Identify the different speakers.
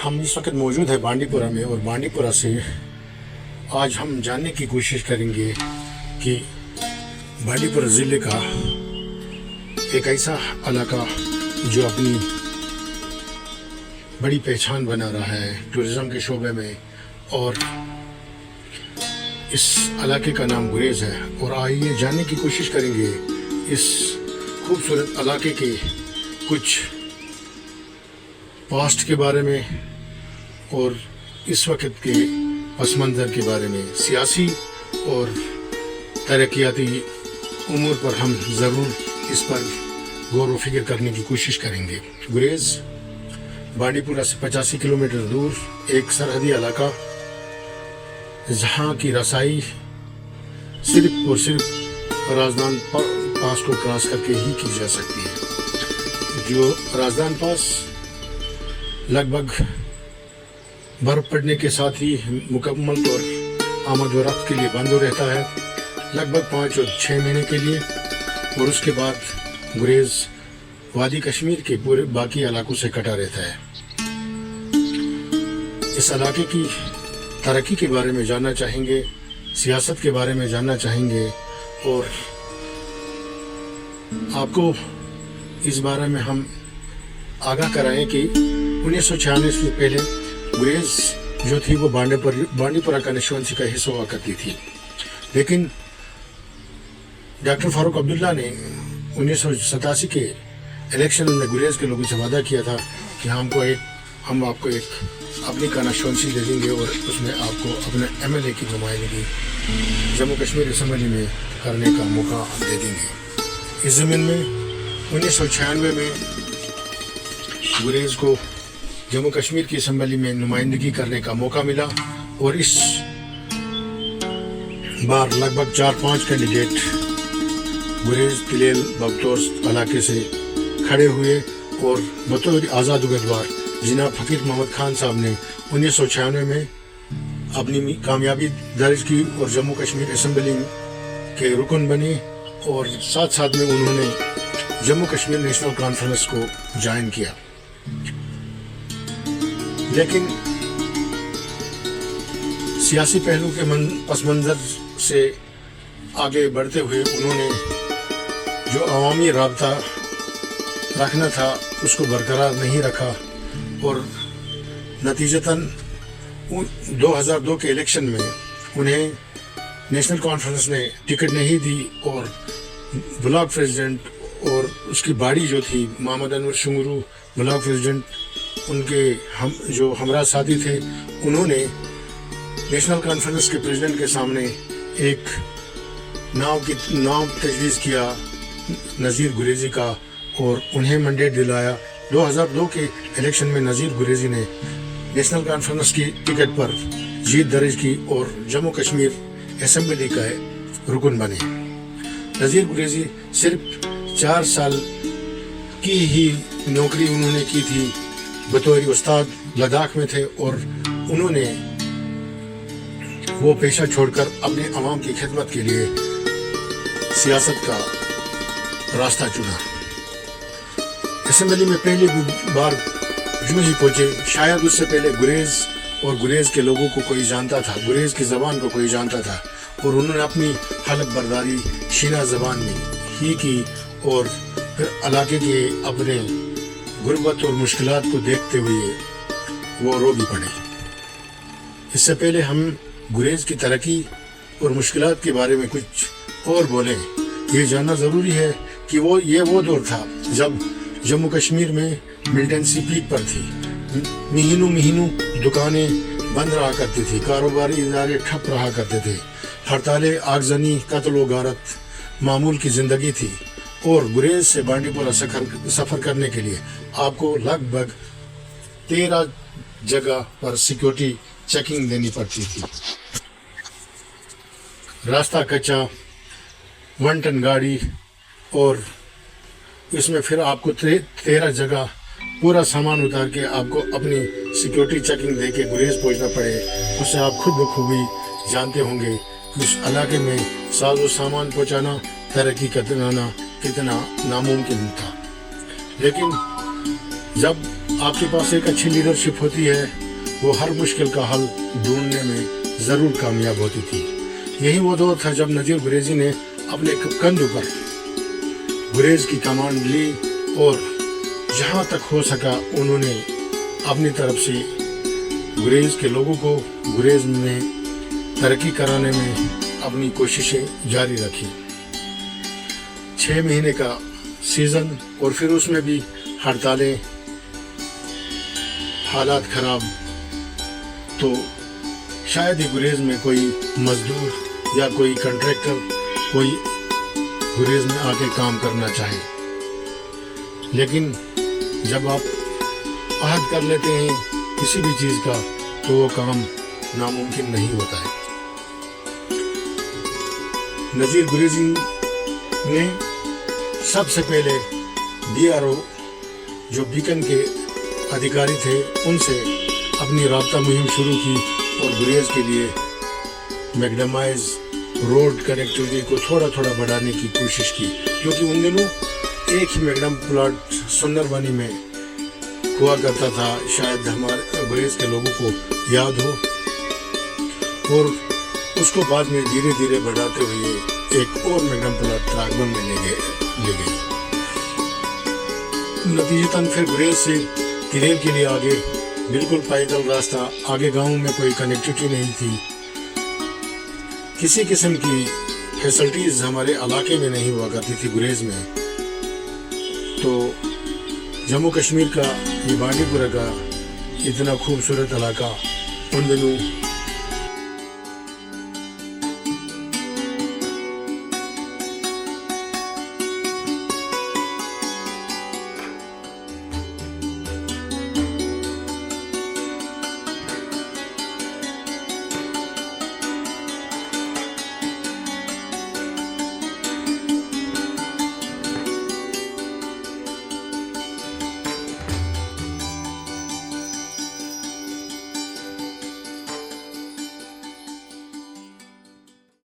Speaker 1: हम इस वक्त मौजूद है बांडीपुरा में और बांडीपुरा से आज हम जानने की कोशिश करेंगे कि बांडीपुरा ज़िले का एक ऐसा इलाका जो अपनी बड़ी पहचान बना रहा है टूरिज़म के शोबे में, और इस इलाके का नाम गुरेज़ है। और आइए जानने की कोशिश करेंगे इस खूबसूरत इलाके के कुछ पास्ट के बारे में और इस वक्त के पस मंज़र के बारे में। सियासी और तरक्याती उमूर पर हम ज़रूर इस पर गौर व फिक्र करने की कोशिश करेंगे। गुरेज़ बांडीपुरा से 85 किलोमीटर दूर एक सरहदी इलाका, जहाँ की रसाई सिर्फ और सिर्फ राजदान पास को क्रॉस करके ही की जा सकती है। जो राजदान पास लगभग बर्फ पड़ने के साथ ही मुकम्मल तौर आमद व रफ्त के लिए बंद हो रहता है, लगभग 5 और 6 महीने के लिए। और उसके बाद गुरेज़ वादी कश्मीर के पूरे बाकी इलाकों से कटा रहता है। इस इलाके की तरक्की के बारे में जानना चाहेंगे, सियासत के बारे में जानना चाहेंगे, और आपको इस बारे में हम आगाह कराएं कि 1996 से पहले गुरेज़ जो थी वो बांडीपुरा कॉन्स्टिट्यूंसी का हिस्सा हुआ करती थी। लेकिन डॉक्टर फारूक अब्दुल्ला ने 1987 के इलेक्शन में गुरेज़ के लोगों से वादा किया था कि हम आपको एक अपनी कॉन्स्टिट्यूंसी दे देंगे और उसमें आपको अपने MLA की नुमाइंदगी जम्मू कश्मीर असम्बली में करने का मौका दे देंगे। इस ज़मीन में 1996 में गुरेज़ को जम्मू कश्मीर की असम्बली में नुमाइंदगी करने का मौका मिला, और इस बार लगभग 4-5 कैंडिडेट गुरेज़ तिलेल बगतौस इलाके से खड़े हुए, और बतौर आज़ाद उम्मीदवार जनाब फ़कीर मोहम्मद खान साहब ने 1996 में अपनी कामयाबी दर्ज की और जम्मू कश्मीर असम्बली के रुकन बने, और साथ साथ में उन्होंने जम्मू कश्मीर नेशनल कॉन्फ्रेंस को ज्वाइन किया। लेकिन सियासी पहलू के पस मंज़र से आगे बढ़ते हुए उन्होंने जो अवामी राब्ता रखना था उसको बरकरार नहीं रखा, और नतीजतन 2002 के इलेक्शन में उन्हें नेशनल कॉन्फ्रेंस ने टिकट नहीं दी, और ब्लॉक प्रेसिडेंट और उसकी बाड़ी जो थी मोहम्मद अनवर शुंगरू ब्लॉक प्रेसिडेंट, उनके जो हमरा साथी थे, उन्होंने नेशनल कॉन्फ्रेंस के प्रेसिडेंट के सामने एक नाम तजवीज़ किया नज़ीर गुरेज़ी का, और उन्हें मैंडेट दिलाया। 2002 के इलेक्शन में नज़ीर गुरेज़ी ने नेशनल कॉन्फ्रेंस की टिकट पर जीत दर्ज की और जम्मू कश्मीर असम्बली का रुकन बने। नज़ीर गुरेज़ी सिर्फ 4 साल की ही नौकरी उन्होंने की थी, बतौर उस्ताद लद्दाख में थे, और उन्होंने वो पेशा छोड़कर अपने अवाम की खिदमत के लिए सियासत का रास्ता चुना। असम्बली में पहली बार जो ही पहुंचे, शायद उससे पहले गुरेज़ और गुरेज़ के लोगों को कोई जानता था, गुरेज़ की ज़बान को कोई जानता था, और उन्होंने अपनी हलफ बर्दारी शीना ज़बान में ही की, और फिर इलाके के अपने गुर्बत और मुश्किलात को देखते हुए वो रो भी पड़े। इससे पहले हम गुरेज़ की तरक्की और मुश्किलात के बारे में कुछ और बोलें। ये जानना ज़रूरी है कि ये वो दौर था जब जम्मू कश्मीर में मिलिटेंसी पीक पर थी। महीनों दुकानें बंद रहा करती थी, कारोबारी इदारे ठप रहा करते थे, हड़तालें, आगजनी, कत्ल व गारत मामूल की ज़िंदगी थी, और गुरेज़ से बांडीपुरा सफ़र करने के लिए आपको लगभग 13 जगह पर सिक्योरिटी चेकिंग देनी पड़ती थी। रास्ता कच्चा, 1 टन गाड़ी, और इसमें फिर आपको 13 जगह पूरा सामान उतार के आपको अपनी सिक्योरिटी चेकिंग दे के गुरेज़ पहुँचना पड़े। उससे आप खुद बखूबी जानते होंगे कि उस इलाके में साजो सामान पहुँचाना, तरक्की करना कितना नामुमकिन था। लेकिन जब आपके पास एक अच्छी लीडरशिप होती है, वो हर मुश्किल का हल ढूंढने में ज़रूर कामयाब होती थी। यही वो दौर था जब नज़ीर गुरेज़ी ने अपने कंधों पर गुरेज़ की कमांड ली और जहाँ तक हो सका उन्होंने अपनी तरफ से गुरेज़ के लोगों को गुरेज़ में तरक्की कराने में अपनी कोशिशें जारी रखी। 6 महीने का सीज़न और फिर उसमें भी हड़तालें, हालात ख़राब, तो शायद ही गुरेज़ में कोई मज़दूर या कोई कंट्रैक्टर कोई गुरेज़ में आके काम करना चाहे। लेकिन जब आप आहद कर लेते हैं किसी भी चीज़ का तो वो काम नामुमकिन नहीं होता है। नज़ीर गुरेज़ी ने सबसे पहले BRO जो बीकन के अधिकारी थे उनसे अपनी राब्ता मुहिम शुरू की और गुरेज़ के लिए मैकडेमाइज रोड कनेक्टिविटी को थोड़ा थोड़ा बढ़ाने की कोशिश की, क्योंकि उन दिनों एक ही मैकडेम प्लाट सुंदरबनी में हुआ करता था, शायद हमारे गुरेज़ के लोगों को याद हो, और उसको बाद में धीरे धीरे बढ़ाते हुए एक और मैकडेम प्लाट त्रागबन में ले गए। नतीजतन फिर गुरेज़ से तिरेल के लिए आगे बिल्कुल पैदल रास्ता, आगे गाँव में कोई कनेक्टिविटी नहीं थी, किसी किस्म की फैसिलिटीज़ हमारे इलाके में नहीं हुआ करती थी गुरेज़ में। तो जम्मू कश्मीर का ये बांडीपुरा का इतना खूबसूरत इलाका उन दिनों